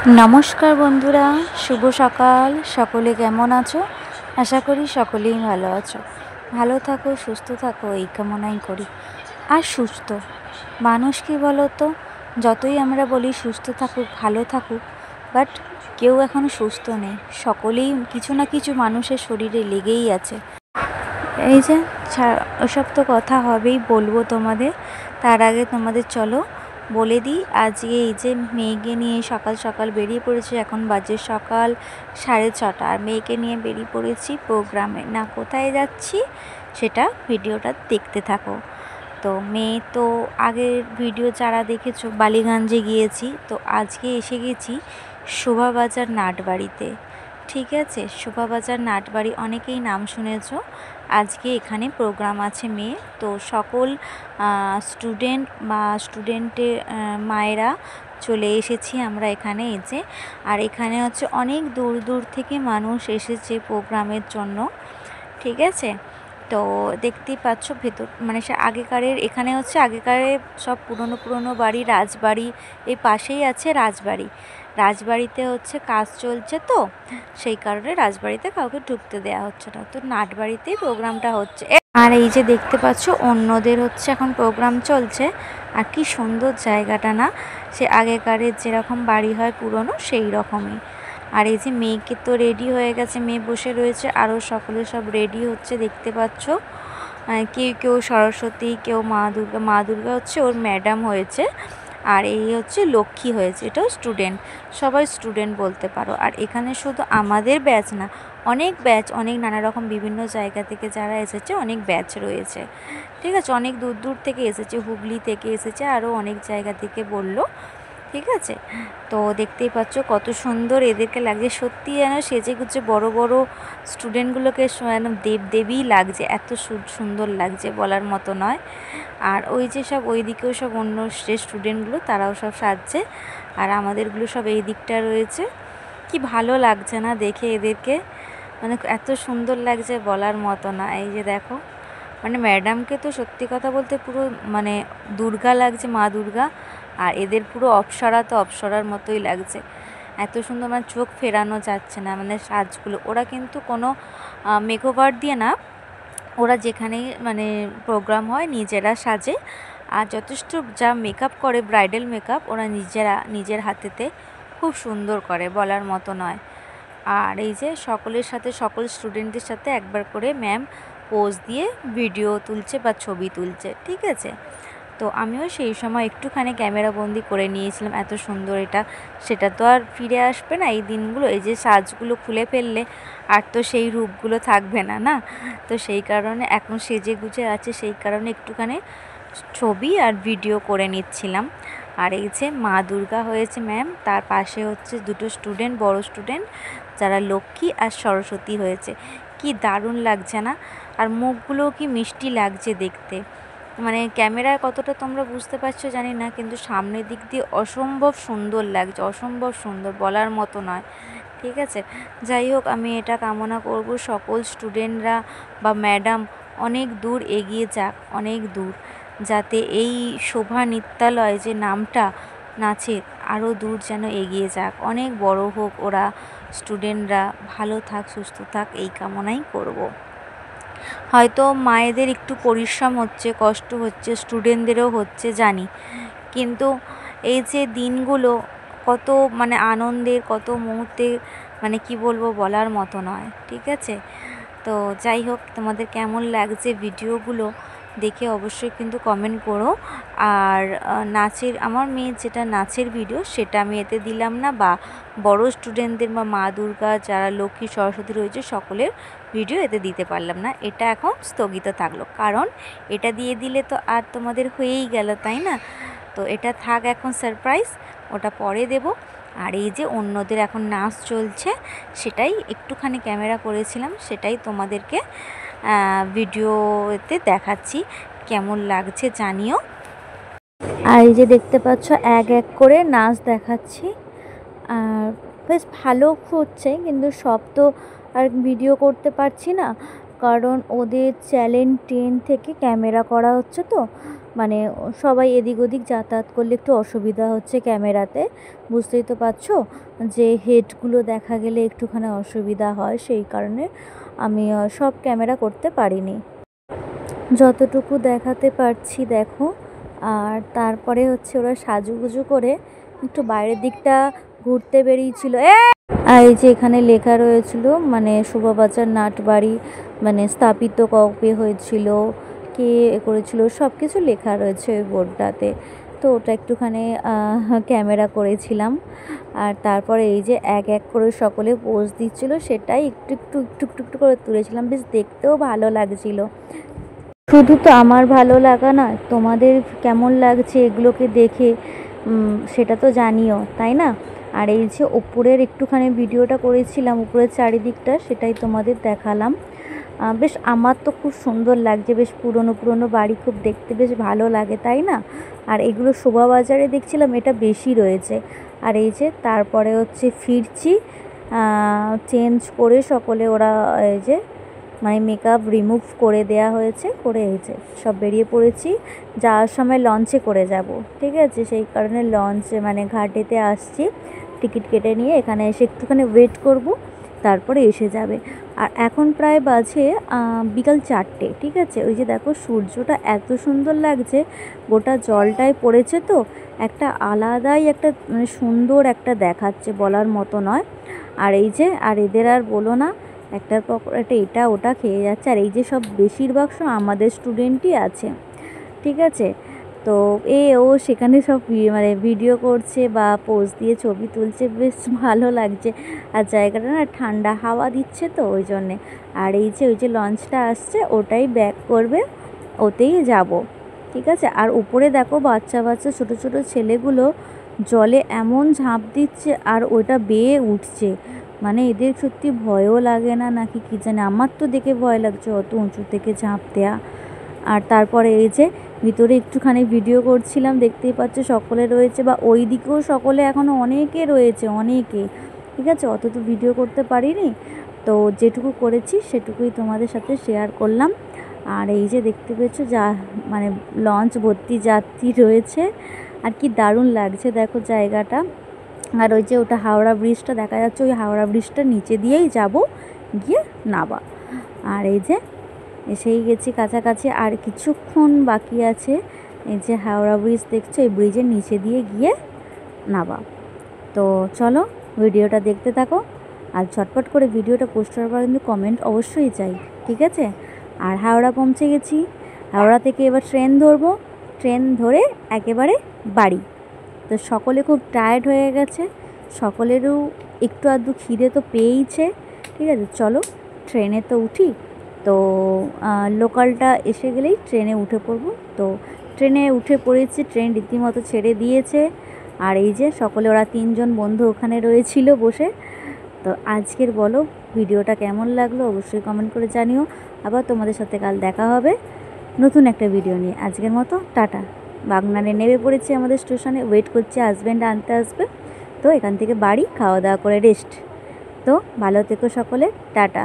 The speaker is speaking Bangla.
নমস্কার বন্ধুরা, শুভ সকাল। সকলে কেমন আছো? আশা করি সকলেই ভালো আছো। ভালো থাকো, সুস্থ থাকো, এই কামনাই করি। আর সুস্থ মানুষ কি বলো তো, যতই আমরা বলি সুস্থ থাকুক, ভালো থাকুক, বাট কেউ এখনো সুস্থ নেই। সকলেই কিছু না কিছু মানুষের শরীরে লেগেই আছে। এই যে ওসব তো কথা হবেই, বলবো তোমাদের। তার আগে তোমাদের চলো বলে দিই, আজকে এই যে মেয়েকে নিয়ে সকাল সকাল বেরিয়ে পড়েছি। এখন বাজে সকাল 6:30, আর মেয়েকে নিয়ে বেরিয়ে পড়েছি প্রোগ্রামে। না কোথায় যাচ্ছি সেটা ভিডিওটা দেখতে থাকো। তো মেয়ে তো আগের ভিডিও যারা দেখেছো, বালিগঞ্জে গিয়েছি, তো আজকে এসে গেছি শোভাবাজার নাটবাড়িতে। ঠিক আছে, শোভাবাজার নাটবাড়ি অনেকেই নাম শুনেছো। আজকে এখানে প্রোগ্রাম আছে মেয়ে, তো সকল স্টুডেন্ট বা স্টুডেন্টের মায়েরা চলে এসেছি আমরা এখানে। এসে আর এখানে হচ্ছে অনেক দূর দূর থেকে মানুষ এসেছে প্রোগ্রামের জন্য। ঠিক আছে, তো দেখতেই পাচ্ছ ভেতর, মানে সে আগেকারের, এখানে হচ্ছে আগেকারের সব পুরনো পুরনো বাড়ি, রাজবাড়ি। এই পাশেই আছে রাজবাড়ি। রাজবাড়িতে হচ্ছে কাজ চলছে, তো সেই কারণে রাজবাড়িতে কাউকে ঢুকতে দেওয়া হচ্ছে না, তো নাটবাড়িতেই প্রোগ্রামটা হচ্ছে। আর এই যে দেখতে পাচ্ছ অন্যদের হচ্ছে এখন প্রোগ্রাম চলছে। আর কি সুন্দর জায়গাটা না, সে আগেকারের যেরকম বাড়ি হয় পুরনো, সেই রকমই। আর এই যে মেয়েকে তো রেডি হয়ে গেছে, মেয়ে বসে রয়েছে, আরও সকলে সব রেডি হচ্ছে দেখতে পাচ্ছ। কেউ কেউ সরস্বতী, কেউ মা দুর্গা। মা দুর্গা হচ্ছে ওর ম্যাডাম হয়েছে, আর এই হচ্ছে লক্ষ্মী হয়েছে। এটাও স্টুডেন্ট, সবাই স্টুডেন্ট বলতে পারো। আর এখানে শুধু আমাদের ব্যাচ না, অনেক ব্যাচ, অনেক নানা রকম বিভিন্ন জায়গা থেকে যারা এসেছে, অনেক ব্যাচ রয়েছে। ঠিক আছে, অনেক দূর দূর থেকে এসেছে, হুগলি থেকে এসেছে, আরও অনেক জায়গা থেকে বললো। ঠিক আছে, তো দেখতেই পাচ্ছ কত সুন্দর এদেরকে লাগছে। সত্যি যেন সেজে গুজে বড় বড় স্টুডেন্টগুলোকে যেন দেবদেবীই লাগছে, এত সুন্দর লাগছে, বলার মতো নয়। আর ওই যে সব ওই দিকেও সব অন্য যে স্টুডেন্টগুলো, তারাও সব সাজছে, আর আমাদেরগুলো সব এই দিকটা রয়েছে। কি ভালো লাগছে না দেখে এদেরকে, মানে এত সুন্দর লাগছে বলার মতো না। এই যে দেখো, মানে ম্যাডামকে তো সত্যি কথা বলতে পুরো মানে দুর্গা লাগছে, মা দুর্গা। আর এদের পুরো অপ্সরা, তো অপ্সরার মতোই লাগছে, এত সুন্দর, মানে চোখ ফেরানো যাচ্ছে না। মানে সাজগুলো ওরা কিন্তু কোনো মেকওভার দিয়ে না, ওরা যেখানেই মানে প্রোগ্রাম হয় নিজেরা সাজে। আর যথেষ্ট যা মেকআপ করে, ব্রাইডাল মেকআপ, ওরা নিজেরা নিজের হাতেতে খুব সুন্দর করে, বলার মতো নয়। আর এই যে সকলের সাথে, সকল স্টুডেন্টদের সাথে একবার করে ম্যাম পোজ দিয়ে ভিডিও তুলছে বা ছবি তুলছে। ঠিক আছে, তো আমিও সেই সময় একটুখানি ক্যামেরা বন্দি করে নিয়েছিলাম। এত সুন্দর এটা, সেটা তো আর ফিরে আসবে না এই দিনগুলো। এই যে সাজগুলো খুলে ফেললে আর তো সেই রূপগুলো থাকবে না, না। তো সেই কারণে এখন সেজে গুজে আছে, সেই কারণে একটুখানি ছবি আর ভিডিও করে নিচ্ছিলাম। আর এই যে মা দুর্গা হয়েছে ম্যাম, তার পাশে হচ্ছে দুটো স্টুডেন্ট, বড় স্টুডেন্ট, যারা লক্ষ্মী আর সরস্বতী হয়েছে। কি দারুণ লাগছে না? আর মুখগুলোও কি মিষ্টি লাগছে দেখতে। মানে ক্যামেরায় কতটা তোমরা বুঝতে পারছো জানি না, কিন্তু সামনের দিক দিয়ে অসম্ভব সুন্দর লাগছে, অসম্ভব সুন্দর, বলার মতো নয়। ঠিক আছে, যাই হোক, আমি এটা কামনা করব সকল স্টুডেন্টরা বা ম্যাডাম অনেক দূর এগিয়ে যাক, অনেক দূর, যাতে এই শোভা নৃত্যালয় যে নামটা নাচের, আরও দূর যেন এগিয়ে যাক, অনেক বড় হোক ওরা, স্টুডেন্টরা ভালো থাক, সুস্থ থাক, এই কামনাই করব। হয়তো মায়েদের একটু পরিশ্রম হচ্ছে, কষ্ট হচ্ছে, স্টুডেন্টদেরও হচ্ছে জানি, কিন্তু এই যে দিনগুলো কত মানে আনন্দের, কত মুহূর্তে, মানে কি বলবো, বলার মতো নয়। ঠিক আছে, তো যাই হোক, তোমাদের কেমন লাগছে ভিডিওগুলো দেখে অবশ্যই কিন্তু কমেন্ট করো। আর নাচের, আমার মেয়ের যেটা নাচের ভিডিও, সেটা আমি এতে দিলাম না, বা বড় স্টুডেন্টদের বা মা দুর্গা যারা লক্ষ্মী সরস্বতী রয়েছে সকলের ভিডিও এতে দিতে পারলাম না। এটা এখন স্থগিত থাকলো, কারণ এটা দিয়ে দিলে তো আর তোমাদের হয়েই গেল, তাই না? তো এটা থাক এখন সারপ্রাইজ, ওটা পরে দেব। আর এই যে অন্যদের এখন নাচ চলছে, সেটাই একটুখানি ক্যামেরা করেছিলাম, সেটাই তোমাদেরকে ভিডিওতে দেখাচ্ছি, কেমন লাগছে জানিও। আর এই যে দেখতে পাচ্ছ এক এক করে নাচ দেখাচ্ছি, আর বেশ ভালো হচ্ছে, কিন্তু সব তো আর ভিডিও করতে পারছি না, কারণ ওদের চ্যানেল 10 থেকে ক্যামেরা করা হচ্ছে তো, মানে সবাই এদিক ওদিক যাতায়াত করলে একটু অসুবিধা হচ্ছে ক্যামেরাতে, বুঝতেই তো পারছো যে হেডগুলো দেখা গেলে একটুখানি অসুবিধা হয়, সেই কারণে আমি সব ক্যামেরা করতে পারিনি, যতটুকু দেখাতে পারছি দেখো। আর তারপরে হচ্ছে ওরা সাজুগুজু করে একটু বাইরের দিকটা ঘুরতে বেরিয়েছিল। আর এই যে এখানে লেখা রয়েছিল মানে শোভাবাজার নাটবাড়ি মানে স্থাপিত কবে হয়েছিল, কে করেছিল, সব কিছু লেখা রয়েছে ওই বোর্ডটাতে। তো ওটা একটুখানি ক্যামেরা করেছিলাম। আর তারপরে এই যে এক এক করে সকলে পোজ দিচ্ছিল, সেটাই একটু একটু একটু একটু একটু করে তুলেছিলাম, বেশ দেখতেও ভালো লাগছিল। শুধু তো আমার ভালো লাগা না, তোমাদের কেমন লাগছে এগুলোকে দেখে সেটা তো জানিও, তাই না? আর এই যে ওপরের একটুখানি ভিডিওটা করেছিলাম উপরের চারিদিকটা, সেটাই তোমাদের দেখালাম। বেশ আমার তো খুব সুন্দর লাগছে, বেশ পুরনো পুরনো বাড়ি খুব দেখতে বেশ ভালো লাগে, তাই না? আর এগুলো শোভাবাজারে দেখছিলাম এটা বেশি রয়েছে। আর এই যে তারপরে হচ্ছে ফিরছি, চেঞ্জ করে সকলে ওরা এই যে মানে মেকআপ রিমুভ করে দেয়া হয়েছে, করে এই যে সব বেরিয়ে পড়েছি। যাওয়ার সময় লঞ্চে করে যাব, ঠিক আছে, সেই কারণে লঞ্চে মানে ঘাটেতে আসছি, টিকিট কেটে নিয়ে এখানে এসে একটুখানি ওয়েট করব, তারপরে এসে যাবে। আর এখন প্রায় বাজে বিকাল 4টে, ঠিক আছে। ওই যে দেখো সূর্যটা এত সুন্দর লাগছে, গোটা জলটায় পড়েছে তো একটা আলাদাই একটা মানে সুন্দর একটা দেখাচ্ছে, বলার মতো নয়। আর এই যে আর এদের আর বলো না, একটার পর একটা এটা ওটা খেয়ে যাচ্ছে। আর এই যে সব বেশিরভাগ সব আমাদের স্টুডেন্টই আছে, ঠিক আছে। তো ও সেখানে সব মানে ভিডিও করছে বা পোজ দিয়ে ছবি তুলছে, বেশ ভালো লাগছে। আর জায়গাটা না ঠান্ডা হাওয়া দিচ্ছে তো ওই জন্যে। আর এই যে ওই যে লঞ্চটা আসছে ওটাই ব্যাক করবে, ওতেই যাব, ঠিক আছে। আর উপরে দেখো বাচ্চা বাচ্চা ছোট ছোট ছেলেগুলো জলে এমন ঝাঁপ দিচ্ছে আর ওটা বেয়ে উঠছে, মানে এদের সত্যি ভয়ও লাগে না নাকি কী জানে, আমার তো দেখে ভয় লাগছে অত উঁচু থেকে ঝাঁপ দেওয়া। আর তারপরে এই যে ভিতরে একটুখানি ভিডিও করছিলাম, দেখতেই পাচ্ছ সকলে রয়েছে, বা ওই দিকেও সকলে এখনও অনেকে রয়েছে, অনেকে, ঠিক আছে। অত তো ভিডিও করতে পারিনি, তো যেটুকু করেছি সেটুকুই তোমাদের সাথে শেয়ার করলাম। আর এই যে দেখতে পেয়েছো যা মানে লঞ্চ ভর্তি যাত্রী রয়েছে, আর কি দারুণ লাগছে দেখো জায়গাটা। আর ওই যে ওটা হাওড়া ব্রিজটা দেখা যাচ্ছে, ওই হাওড়া ব্রিজটার নিচে দিয়েই যাব, গিয়ে নাবা। আর এই যে এসেই গেছি কাছাকাছি, আর কিছুক্ষণ বাকি আছে। এই যে হাওড়া ব্রিজ দেখছো, এই ব্রিজের নিচে দিয়ে গিয়ে নাবা। তো চলো ভিডিওটা দেখতে থাকো, আর ঝটপট করে ভিডিওটা পোস্ট করার পর কিন্তু কমেন্ট অবশ্যই চাই, ঠিক আছে। আর হাওড়া পৌঁছে গেছি, হাওড়া থেকে এবার ট্রেন ধরবো, ট্রেন ধরে একেবারে বাড়ি। তো সকলে খুব টায়ার্ড হয়ে গেছে, সকলেরও একটু আধটু খিদে তো পেয়েইছে, ঠিক আছে। চলো ট্রেনে তো উঠি, তো লোকালটা এসে গেলেই ট্রেনে উঠে পড়বো। তো ট্রেনে উঠে পড়েছি, ট্রেন রীতিমতো ছেড়ে দিয়েছে। আর এই যে সকলে ওরা 3জন বন্ধু ওখানে রয়েছিল বসে। তো আজকের বলো ভিডিওটা কেমন লাগলো অবশ্যই কমেন্ট করে জানিও। আবার তোমাদের সাথে কাল দেখা হবে নতুন একটা ভিডিও নিয়ে। আজকের মতো টাটা। বাগনানে নেমে পড়েছি, আমাদের স্টেশনে ওয়েট করছে, হাজব্যান্ড আনতে আসবে। তো এখান থেকে বাড়ি, খাওয়া দাওয়া করে রেস্ট। তো ভালো থেকো সকলে, টাটা।